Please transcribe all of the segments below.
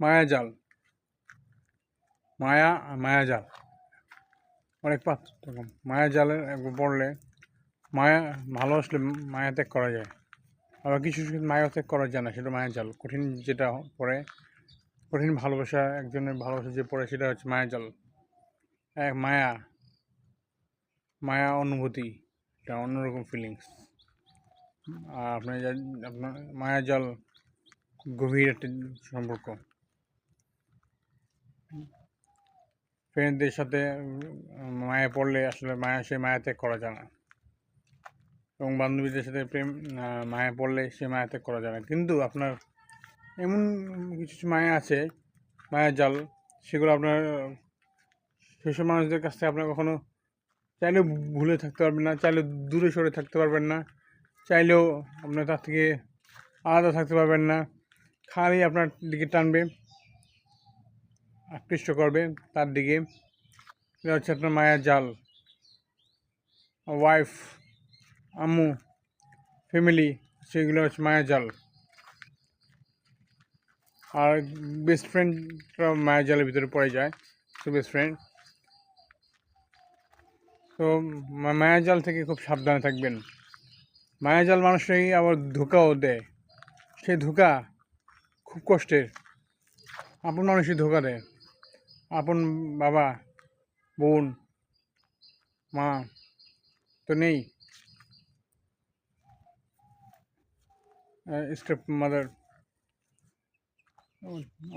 মায়াজাল, মায়াজাল অনেক পার্থক্য। মায়াজালের একবার পড়লে মায়া ভালোবাসলে মায়া ত্যাগ করা যায়, আবার কিছু মায়া ত্যাগ করা যায় না, সেটা মায়াজাল। কঠিন যেটা পড়ে, কঠিন ভালোবাসা, একজনের ভালোবাসা যে পড়ে সেটা হচ্ছে মায়াজাল। মায়া মায়া অনুভূতি, এটা অন্যরকম ফিলিংস। আর আপনার মায়াজাল গভীর একটা সম্পর্ক। ফ্রেন্ডদের সাথে মায়া পড়লে আসলে সে মায়া ত্যাগ করা যায় না, এবং বান্ধবীদের সাথে মায়া পড়লে সে মায়া ত্যাগ করা যায় না। কিন্তু আপনার এমন কিছু মায়া আছে, মায়া জাল, সেগুলো আপনার সেসব মানুষদের কাছ থেকে আপনার কখনো চাইলেও ভুলে থাকতে পারবেন না, চাইলেও দূরে সরে থাকতে পারবেন না, চাইলেও আপনার তার থেকে আলাদা থাকতে পারবেন না। খালি আপনার দিকে টানবে, আকৃষ্ট করবে তার দিকে। এটা হচ্ছে আপনার মায়ার জাল। ওয়াইফ, আম্মু, ফ্যামিলি, সেগুলো হচ্ছে মায়া জাল। আর বেস্ট ফ্রেন্ডরা মায়া জালের ভিতরে পড়ে যায়, তো বেস্ট ফ্রেন্ড। তো মায়াজাল থেকে খুব সাবধানে থাকবেন। মায়াজাল মানুষটাকে আবার ধোঁকাও দেয়, সেই ধোঁকা খুব কষ্টের। আপন মানুষই ধোঁকা দেয়, আপন বাবা, বোন, মা তো নেই, স্টেপ মাদার।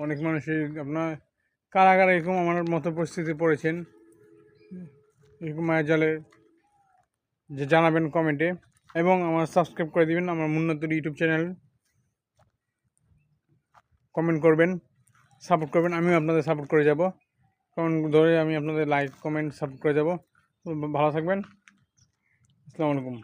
অনেক মানুষই আপনার কারাগারে এরকম আমার মতো পরিস্থিতি পড়েছেন, এরকম মায়াজালের, যে জানাবেন কমেন্টে, এবং আমার সাবস্ক্রাইব করে দিবেন আমার মুন্নাতুর ইউটিউব চ্যানেল। কমেন্ট করবেন, সাপোর্ট করবেন, আমিও আপনাদের সাপোর্ট করে যাব। কমেন্ট ধরে আমি আপনাদের লাইক কমেন্ট সাপোর্ট করে যাব। ভালো থাকবেন। আসসালামু আলাইকুম।